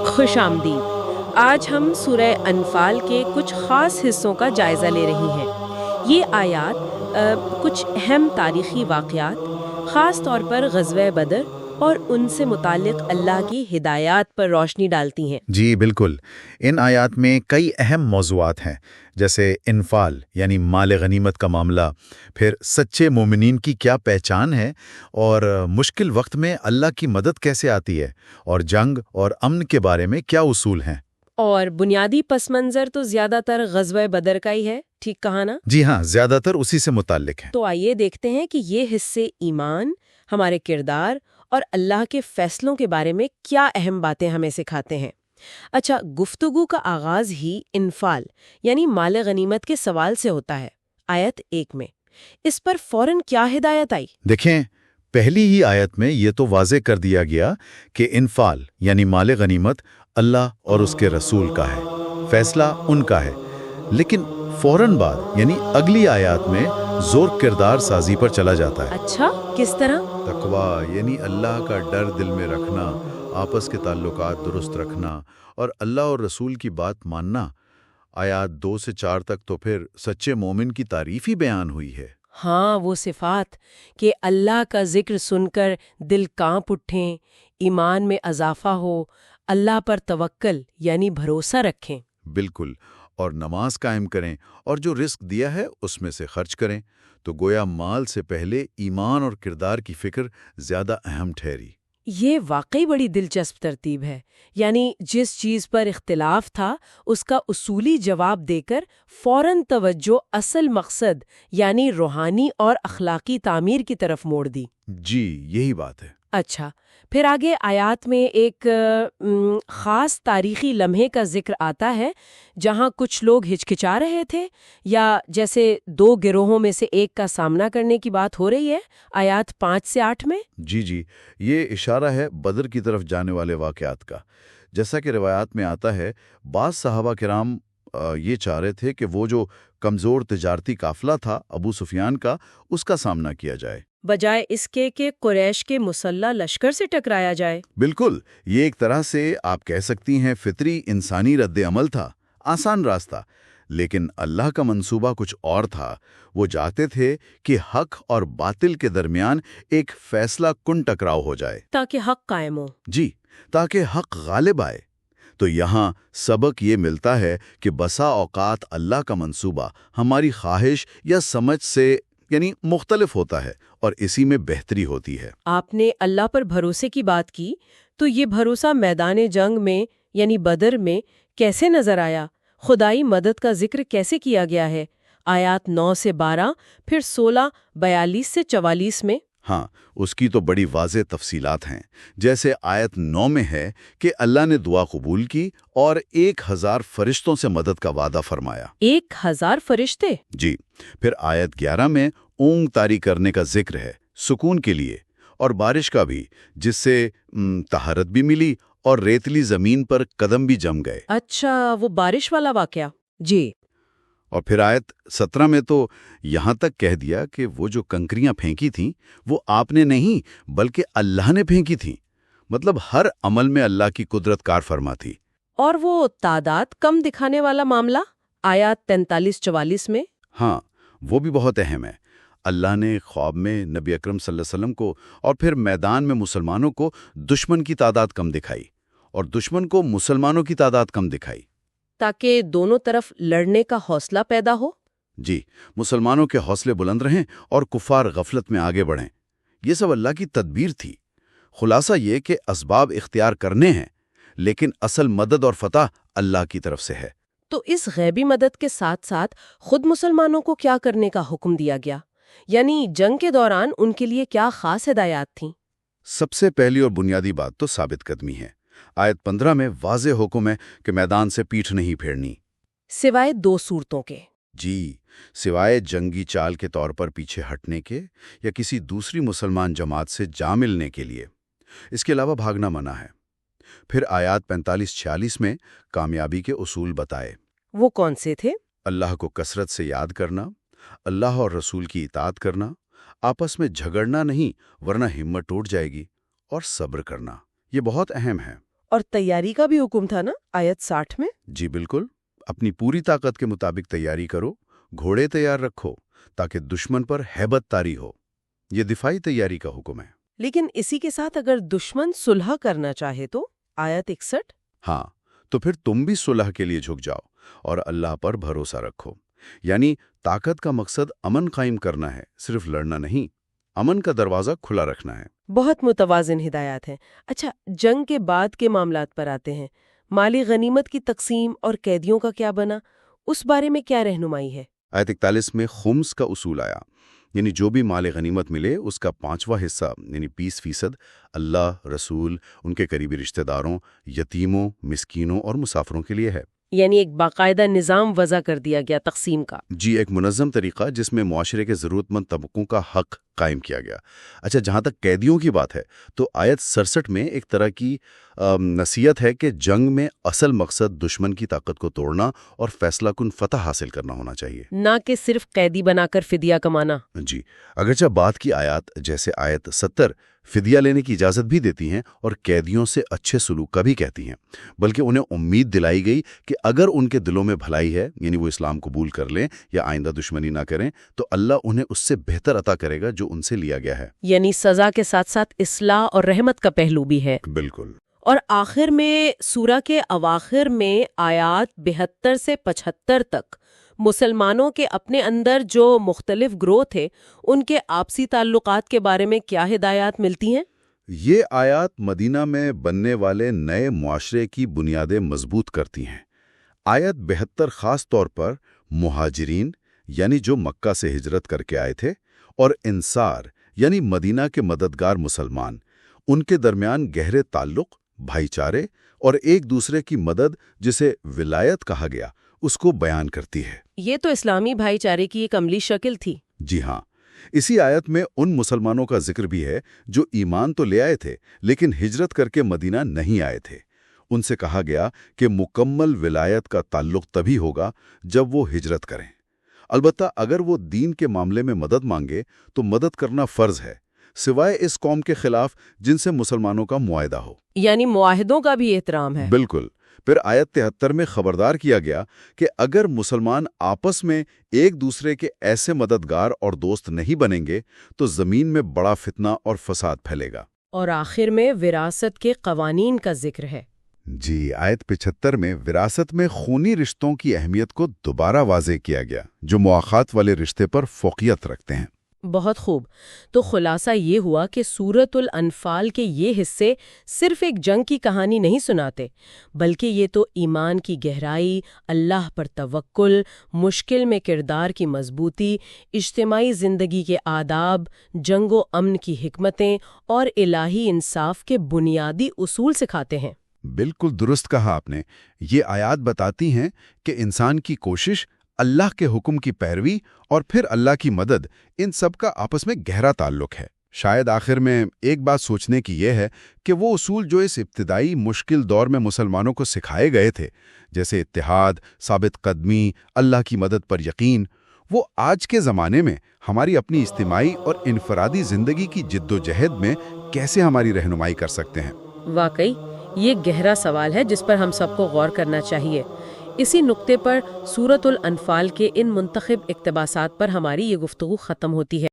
خوش آمدید۔ آج ہم سورہ انفال کے کچھ خاص حصوں کا جائزہ لے رہی ہیں۔ یہ آیات کچھ اہم تاریخی واقعات، خاص طور پر غزوہ بدر اور ان سے متعلق اللہ کی ہدایات پر روشنی ڈالتی ہیں۔ جی بالکل، ان آیات میں کئی اہم موضوعات ہیں، جیسے انفال یعنی مال غنیمت کا معاملہ، پھر سچے مومنین کی کیا پہچان ہے، اور مشکل وقت میں اللہ کی مدد کیسے آتی ہے، اور جنگ اور امن کے بارے میں کیا اصول ہیں۔ اور بنیادی پس منظر تو زیادہ تر غزوہ بدر کا ہی ہے، ٹھیک کہا نا؟ جی ہاں، زیادہ تر اسی سے متعلق ہیں۔ تو آئیے دیکھتے ہیں کہ یہ حصے ایمان، ہمارے کردار اور اللہ کے فیصلوں کے بارے میں کیا اہم باتیں ہمیں سکھاتے ہیں۔ اچھا، گفتگو کا آغاز ہی انفال یعنی مال غنیمت کے سوال سے ہوتا ہے، آیت 1 میں۔ اس پر فوراً کیا ہدایت آئی؟ دیکھیں، پہلی ہی آیت میں یہ تو واضح کر دیا گیا کہ انفال یعنی مال غنیمت اللہ اور اس کے رسول کا ہے، فیصلہ ان کا ہے۔ لیکن فوراً بعد یعنی اگلی آیات میں زور کردار سازی پر چلا جاتا ہے۔ اچھا، کس طرح؟ تقوی یعنی اللہ کا ڈر دل میں رکھنا، آپس کے تعلقات درست رکھنا اور اللہ اور رسول کی بات ماننا۔ آیات 2 سے 4 تک تو پھر سچے مومن کی تعریف ہی بیان ہوئی ہے۔ ہاں، وہ صفات کہ اللہ کا ذکر سن کر دل کانپ اٹھیں، ایمان میں اضافہ ہو، اللہ پر توکل یعنی بھروسہ رکھیں۔ بالکل، اور نماز قائم کریں اور جو رزق دیا ہے اس میں سے خرچ کریں۔ تو گویا مال سے پہلے ایمان اور کردار کی فکر زیادہ اہم ٹھہری۔ یہ واقعی بڑی دلچسپ ترتیب ہے، یعنی جس چیز پر اختلاف تھا اس کا اصولی جواب دے کر فوراً توجہ اصل مقصد یعنی روحانی اور اخلاقی تعمیر کی طرف موڑ دی۔ جی یہی بات ہے۔ اچھا، پھر آگے آیات میں ایک خاص تاریخی لمحے کا ذکر آتا ہے جہاں کچھ لوگ ہچکچا رہے تھے، یا جیسے 2 گروہوں میں سے ایک کا سامنا کرنے کی بات ہو رہی ہے، آیات 5 سے 8 میں۔ جی، یہ اشارہ ہے بدر کی طرف جانے والے واقعات کا۔ جیسا کہ روایات میں آتا ہے، بعض صحابہ کرام یہ چاہ رہے تھے کہ وہ جو کمزور تجارتی قافلہ تھا ابو سفیان کا، اس کا سامنا کیا جائے، بجائے اس کے کہ قریش کے مسلح لشکر سے ٹکرایا جائے۔ بالکل، یہ ایک طرح سے آپ کہہ سکتی ہیں فطری انسانی رد عمل تھا، آسان راستہ۔ لیکن اللہ کا منصوبہ کچھ اور تھا۔ وہ چاہتے تھے کہ حق اور باطل کے درمیان ایک فیصلہ کن ٹکراؤ ہو جائے، تاکہ حق قائم ہو۔ جی، تاکہ حق غالب آئے۔ تو یہاں سبق یہ ملتا ہے کہ بسا اوقات اللہ کا منصوبہ ہماری خواہش یا سمجھ سے یعنی مختلف ہوتا ہے، اور اسی میں بہتری ہوتی ہے۔ آپ نے اللہ پر بھروسے کی بات کی، تو یہ بھروسہ میدان جنگ میں یعنی بدر میں کیسے نظر آیا؟ خدائی مدد کا ذکر کیسے کیا گیا ہے؟ آیات 9 سے 12، پھر 16 42 سے 44 میں۔ ہاں، اس کی تو بڑی واضح تفصیلات ہیں۔ جیسے آیت 9 میں ہے کہ اللہ نے دعا قبول کی اور 1000 فرشتوں سے مدد کا وعدہ فرمایا۔ 1000 فرشتے؟ جی، پھر آیت 11 میں اونگ طاری کرنے کا ذکر ہے، سکون کے لیے، اور بارش کا بھی، جس سے طہارت بھی ملی اور ریتلی زمین پر قدم بھی جم گئے۔ اچھا، وہ بارش والا واقعہ۔ جی۔ اور پھر آیت 17 میں تو یہاں تک کہہ دیا کہ وہ جو کنکریاں پھینکی تھیں وہ آپ نے نہیں بلکہ اللہ نے پھینکی تھیں۔ مطلب ہر عمل میں اللہ کی قدرت کار فرما تھی۔ اور وہ تعداد کم دکھانے والا معاملہ آیات 43-44 میں؟ ہاں، وہ بھی بہت اہم ہے۔ اللہ نے خواب میں نبی اکرم صلی اللہ علیہ وسلم کو اور پھر میدان میں مسلمانوں کو دشمن کی تعداد کم دکھائی، اور دشمن کو مسلمانوں کی تعداد کم دکھائی، تاکہ دونوں طرف لڑنے کا حوصلہ پیدا ہو۔ جی، مسلمانوں کے حوصلے بلند رہیں اور کفار غفلت میں آگے بڑھیں۔ یہ سب اللہ کی تدبیر تھی۔ خلاصہ یہ کہ اسباب اختیار کرنے ہیں، لیکن اصل مدد اور فتح اللہ کی طرف سے ہے۔ تو اس غیبی مدد کے ساتھ ساتھ خود مسلمانوں کو کیا کرنے کا حکم دیا گیا؟ یعنی جنگ کے دوران ان کے لیے کیا خاص ہدایات تھیں؟ سب سے پہلی اور بنیادی بات تو ثابت قدمی ہے۔ آیت 15 میں واضح حکم ہے کہ میدان سے پیٹھ نہیں پھیرنی، سوائے 2 صورتوں کے۔ جی، سوائے جنگی چال کے طور پر پیچھے ہٹنے کے یا کسی دوسری مسلمان جماعت سے جا ملنے کے لیے۔ اس کے علاوہ بھاگنا منع ہے۔ پھر آیات 45-46 میں کامیابی کے اصول بتائے۔ وہ کون سے تھے؟ اللہ کو کثرت سے یاد کرنا، اللہ اور رسول کی اطاعت کرنا، آپس میں جھگڑنا نہیں ورنہ ہمت ٹوٹ جائے گی، اور صبر کرنا، یہ بہت اہم ہے۔ اور تیاری کا بھی حکم تھا نا آیت 60 میں؟ جی بالکل، اپنی پوری طاقت کے مطابق تیاری کرو، گھوڑے تیار رکھو تاکہ دشمن پر ہیبت طاری ہو۔ یہ دفاعی تیاری کا حکم ہے۔ لیکن اسی کے ساتھ اگر دشمن صلح کرنا چاہے تو آیت 61؟ ہاں، تو پھر تم بھی صلح کے لیے جھک جاؤ اور اللہ پر بھروسہ رکھو۔ یعنی طاقت کا مقصد امن قائم کرنا ہے، صرف لڑنا نہیں، امن کا دروازہ کھلا رکھنا ہے۔ بہت متوازن ہدایات ہیں۔ اچھا، جنگ کے بعد کے معاملات پر آتے ہیں۔ مالی غنیمت کی تقسیم اور قیدیوں کا کیا بنا، اس بارے میں کیا رہنمائی ہے؟ آیت 41 میں خمس کا اصول آیا، یعنی جو بھی مال غنیمت ملے اس کا 5واں حصہ یعنی 20% اللہ، رسول، ان کے قریبی رشتہ داروں، یتیموں، مسکینوں اور مسافروں کے لیے ہے۔ یعنی ایک باقاعدہ نظام وضع کر دیا گیا تقسیم کا۔ جی، ایک منظم طریقہ جس میں معاشرے کے ضرورت مند طبقوں کا حق قائم کیا گیا۔ اچھا، جہاں تک قیدیوں کی بات ہے تو آیت 67 میں ایک طرح کی نصیحت ہے کہ جنگ میں اصل مقصد دشمن کی طاقت کو توڑنا اور فیصلہ کن فتح حاصل کرنا ہونا چاہیے، نہ کہ صرف قیدی بنا کر فدیہ کمانا۔ جی، اگرچہ بعد کی آیات جیسے آیت 70 فدیہ لینے کی اجازت بھی دیتی ہیں اور قیدیوں سے اچھے سلوک کا بھی کہتی ہیں، بلکہ انہیں امید دلائی گئی کہ اگر ان کے دلوں میں بھلائی ہے، یعنی وہ اسلام قبول کر لیں یا آئندہ دشمنی نہ کریں، تو اللہ انہیں اس سے بہتر عطا کرے گا جو ان سے لیا گیا ہے۔ یعنی سزا کے ساتھ ساتھ اصلاح اور رحمت کا پہلو بھی ہے۔ بالکل۔ اور آخر میں سورہ کے اواخر میں آیات 72 سے 75 تک مسلمانوں کے اپنے اندر جو مختلف گروہ تھے ان کے آپسی تعلقات کے بارے میں کیا ہدایات ملتی ہیں؟ یہ آیات مدینہ میں بننے والے نئے معاشرے کی بنیادیں مضبوط کرتی ہیں۔ آیت 72 خاص طور پر مہاجرین یعنی جو مکہ سے ہجرت کر کے آئے تھے، اور انصار یعنی مدینہ کے مددگار مسلمان، ان کے درمیان گہرے تعلق، بھائی چارے اور ایک دوسرے کی مدد جسے ولایت کہا گیا اس کو بیان کرتی ہے۔ یہ تو اسلامی بھائی چارے کی ایک عملی شکل تھی۔ جی ہاں، اسی آیت میں ان مسلمانوں کا ذکر بھی ہے جو ایمان تو لے آئے تھے لیکن ہجرت کر کے مدینہ نہیں آئے تھے۔ ان سے کہا گیا کہ مکمل ولایت کا تعلق تبھی ہوگا جب وہ ہجرت کریں۔ البتہ اگر وہ دین کے معاملے میں مدد مانگے تو مدد کرنا فرض ہے، سوائے اس قوم کے خلاف جن سے مسلمانوں کا معاہدہ ہو۔ یعنی معاہدوں کا بھی احترام ہے۔ بالکل۔ پھر آیت 73 میں خبردار کیا گیا کہ اگر مسلمان آپس میں ایک دوسرے کے ایسے مددگار اور دوست نہیں بنیں گے تو زمین میں بڑا فتنہ اور فساد پھیلے گا۔ اور آخر میں وراثت کے قوانین کا ذکر ہے۔ جی، آیت 75 میں وراثت میں خونی رشتوں کی اہمیت کو دوبارہ واضح کیا گیا جو مواخات والے رشتے پر فوقیت رکھتے ہیں۔ بہت خوب۔ تو خلاصہ یہ ہوا کہ سورۃ الانفال کے یہ حصے صرف ایک جنگ کی کہانی نہیں سناتے، بلکہ یہ تو ایمان کی گہرائی، اللہ پر توکل، مشکل میں کردار کی مضبوطی، اجتماعی زندگی کے آداب، جنگ و امن کی حکمتیں اور الہی انصاف کے بنیادی اصول سکھاتے ہیں۔ بالکل درست کہا آپ نے۔ یہ آیات بتاتی ہیں کہ انسان کی کوشش، اللہ کے حکم کی پیروی اور پھر اللہ کی مدد، ان سب کا آپس میں گہرا تعلق ہے۔ شاید آخر میں ایک بات سوچنے کی یہ ہے کہ وہ اصول جو اس ابتدائی مشکل دور میں مسلمانوں کو سکھائے گئے تھے، جیسے اتحاد، ثابت قدمی، اللہ کی مدد پر یقین، وہ آج کے زمانے میں ہماری اپنی اجتماعی اور انفرادی زندگی کی جد و جہد میں کیسے ہماری رہنمائی کر سکتے ہیں۔ واقعی یہ گہرا سوال ہے جس پر ہم سب کو غور کرنا چاہیے۔ اسی نقطے پر سورۃ الانفال کے ان منتخب اقتباسات پر ہماری یہ گفتگو ختم ہوتی ہے۔